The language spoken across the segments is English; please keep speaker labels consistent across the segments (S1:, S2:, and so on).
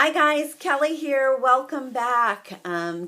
S1: Hi guys, Kelly here. Welcome back.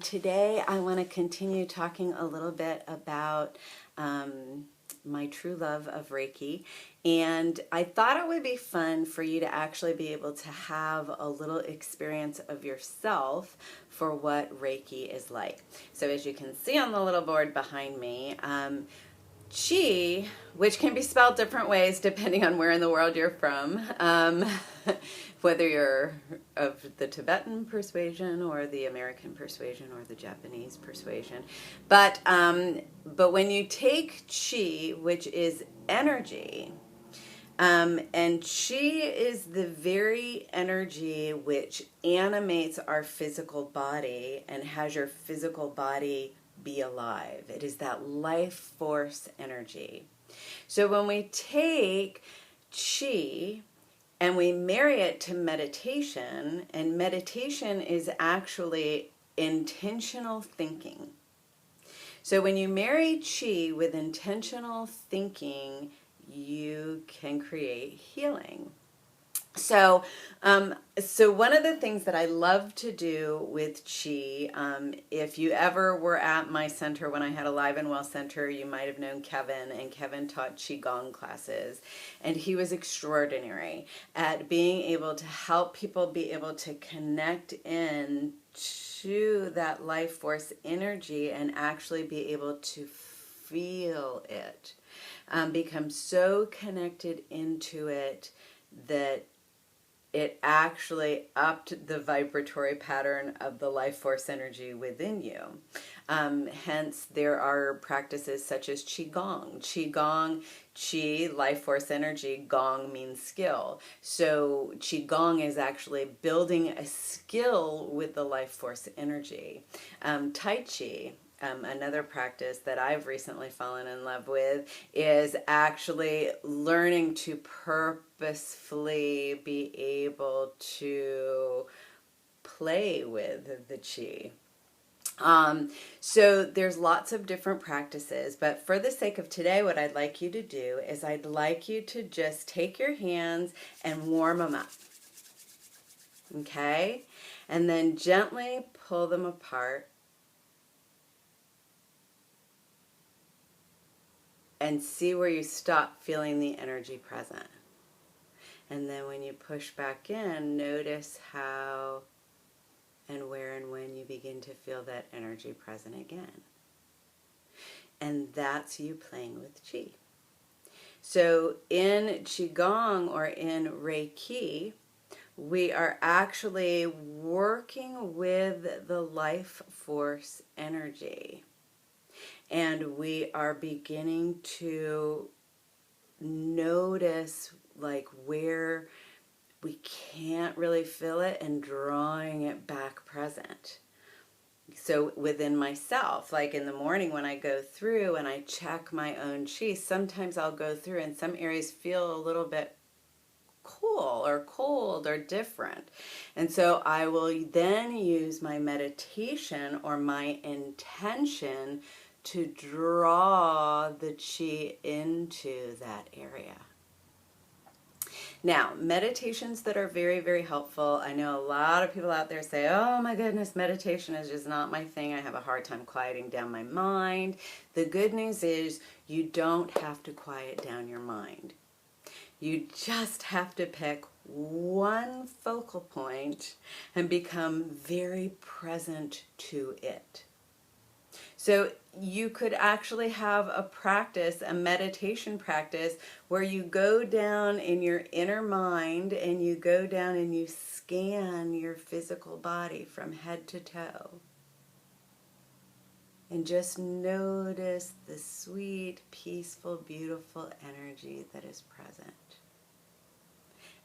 S1: Today I want to continue talking a little bit about my true love of Reiki. And I thought it would be fun for you to actually be able to have a little experience of yourself for what Reiki is like. So as you can see on the little board behind me, Chi, which can be spelled different ways depending on where in the world you're from, whether you're of the Tibetan persuasion or the American persuasion or the Japanese persuasion. But when you take Chi, which is energy, and Chi is the very energy which animates our physical body and has your physical body be alive. It is that life force energy. So when we take Chi and we marry it to meditation, and meditation is actually intentional thinking. So when you marry Chi with intentional thinking, you can create healing. So one of the things that I love to do with Chi, if you ever were at my center when I had a Live and Well center, you might have known Kevin, and Kevin taught Qigong classes, and he was extraordinary at being able to help people be able to connect in to that life force energy and actually be able to feel it, become so connected into it that it actually upped the vibratory pattern of the life force energy within you. Hence, there are practices such as Qigong. Qigong, Qi, life force energy, Gong means skill. So Qigong is actually building a skill with the life force energy. Tai Chi, another practice that I've recently fallen in love with, is actually learning to purposefully be able to play with the Chi. So there's lots of different practices, but for the sake of today, what I'd like you to do is I'd like you to just take your hands and warm them up. Okay? And then gently pull them apart. And see where you stop feeling the energy present. And then when you push back in, notice how and where and when you begin to feel that energy present again. And that's you playing with Qi. So in Qigong or in Reiki, we are actually working with the life force energy. And we are beginning to notice like where we can't really feel it and drawing it back present. So within myself, like in the morning when I go through and I check my own Qi, sometimes I'll go through and some areas feel a little bit cool or cold or different. And so I will then use my meditation or my intention to draw the Qi into that area. Now, meditations that are very, very helpful. I know a lot of people out there say, oh my goodness, meditation is just not my thing. I have a hard time quieting down my mind. The good news is you don't have to quiet down your mind. You just have to pick one focal point and become very present to it. So you could actually have a practice, a meditation practice, where you go down in your inner mind and you go down and you scan your physical body from head to toe. And just notice the sweet, peaceful, beautiful energy that is present.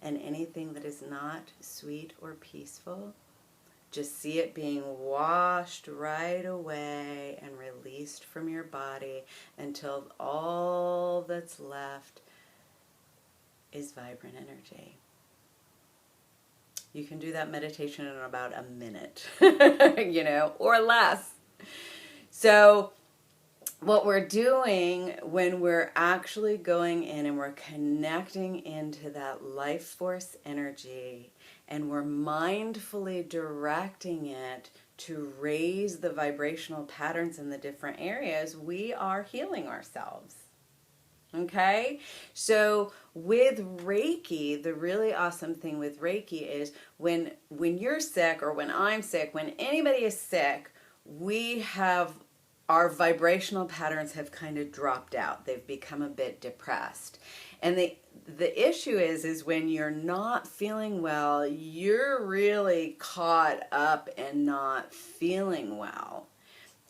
S1: And anything that is not sweet or peaceful, just see it being washed right away and released from your body until all that's left is vibrant energy. You can do that meditation in about a minute, or less. So what we're doing when we're actually going in and we're connecting into that life force energy and we're mindfully directing it to raise the vibrational patterns in the different areas, we are healing ourselves. Okay, so with Reiki, the really awesome thing with Reiki is when you're sick, or when I'm sick, when anybody is sick, we have, our vibrational patterns have kind of dropped out. They've become a bit depressed. And the issue is when you're not feeling well, you're really caught up and not feeling well.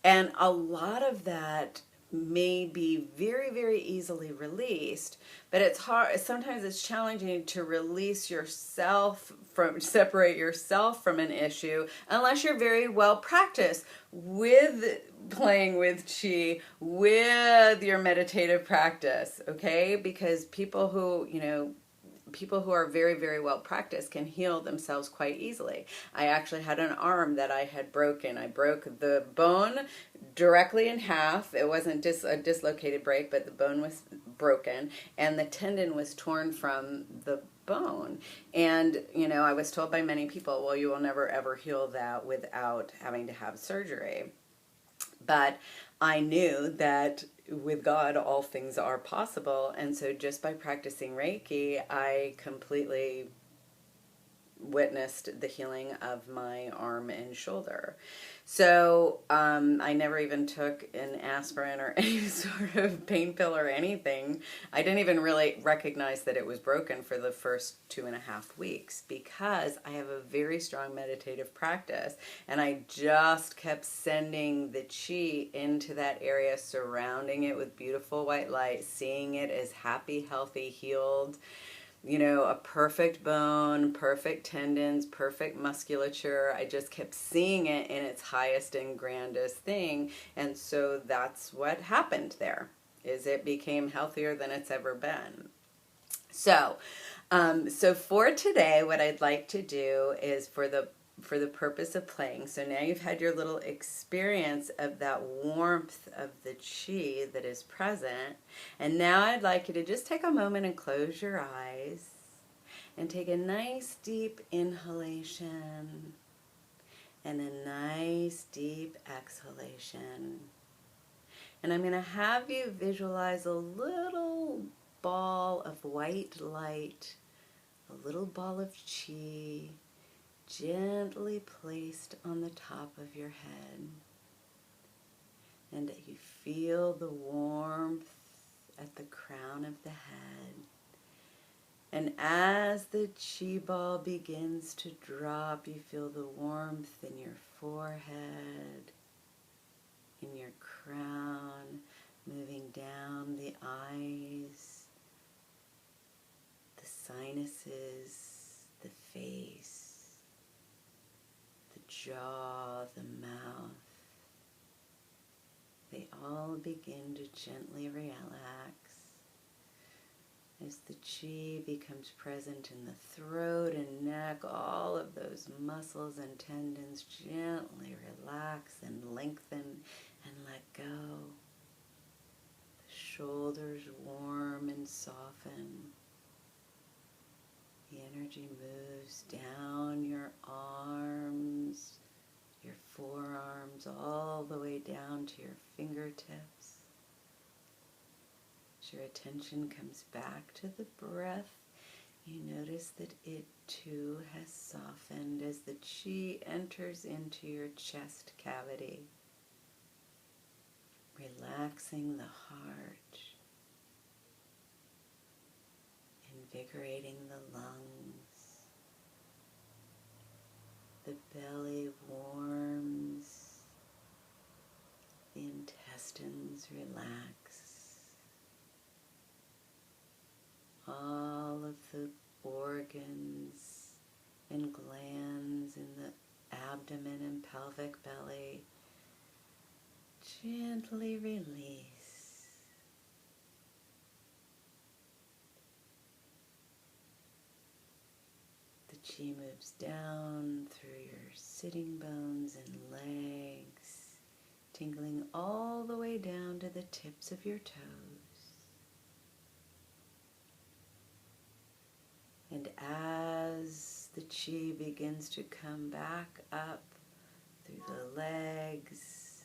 S1: And a lot of that may be very, very easily released, but it's hard. Sometimes it's challenging to release yourself from, separate yourself from an issue unless you're very well practiced with playing with chi, with your meditative practice, okay? Because people who, people who are very, very well practiced can heal themselves quite easily. I actually had an arm that I had broken. I broke the bone directly in half. It wasn't a dislocated break, but the bone was broken, and the tendon was torn from the bone. And, I was told by many people, well, you will never ever heal that without having to have surgery. But I knew that with God, all things are possible. And so just by practicing Reiki, I completely witnessed the healing of my arm and shoulder. So I never even took an aspirin or any sort of pain pill or anything. I didn't even really recognize that it was broken for the first 2.5 weeks because I have a very strong meditative practice, and I just kept sending the chi into that area, surrounding it with beautiful white light, seeing it as happy, healthy, healed, a perfect bone, perfect tendons, perfect musculature. I just kept seeing it in its highest and grandest thing. And so that's what happened there, is it became healthier than it's ever been. So for today, what I'd like to do is for the purpose of playing. So now you've had your little experience of that warmth of the chi that is present. And now I'd like you to just take a moment and close your eyes and take a nice deep inhalation and a nice deep exhalation. And I'm going to have you visualize a little ball of white light, a little ball of chi, gently placed on the top of your head, and that you feel the warmth at the crown of the head. And as the chi ball begins to drop, you feel the warmth in your forehead, in your crown, moving down the eyes, the sinuses, the face, the jaw, the mouth. They all begin to gently relax as the chi becomes present in the throat and neck. All of those muscles and tendons gently relax and lengthen and let go. The shoulders warm and soften. The energy moves down your arms, your forearms, all the way down to your fingertips. As your attention comes back to the breath, you notice that it too has softened as the chi enters into your chest cavity, relaxing the heart, invigorating the lungs. The belly warms, the intestines relax, all of the organs and glands in the abdomen and pelvic belly gently release. The chi moves down through your sitting bones and legs, tingling all the way down to the tips of your toes. And as the chi begins to come back up through the legs,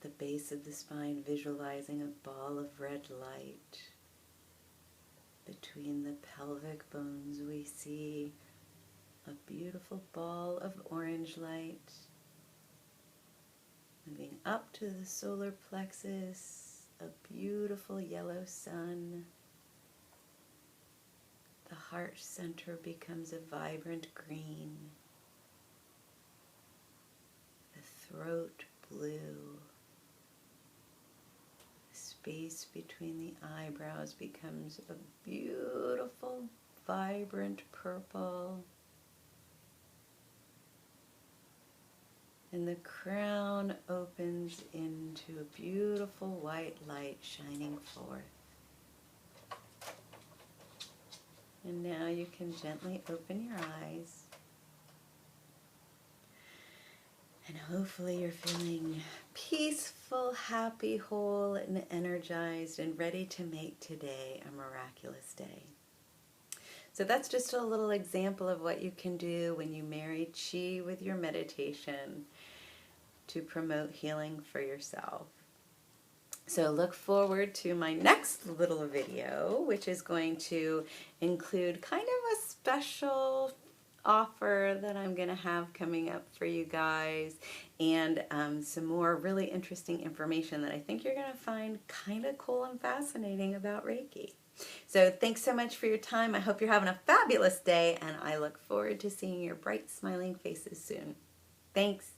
S1: the base of the spine, visualizing a ball of red light. Between the pelvic bones, we see a beautiful ball of orange light. Moving up to the solar plexus, a beautiful yellow sun. The heart center becomes a vibrant green. The throat blue. The space between the eyebrows becomes a beautiful, vibrant purple. And the crown opens into a beautiful white light shining forth. And now you can gently open your eyes. And hopefully you're feeling peaceful, happy, whole, and energized and ready to make today a miraculous day. So that's just a little example of what you can do when you marry Qi with your meditation to promote healing for yourself. So look forward to my next little video, which is going to include kind of a special offer that I'm going to have coming up for you guys, and some more really interesting information that I think you're going to find kind of cool and fascinating about Reiki. So thanks so much for your time. I hope you're having a fabulous day, and I look forward to seeing your bright, smiling faces soon. Thanks.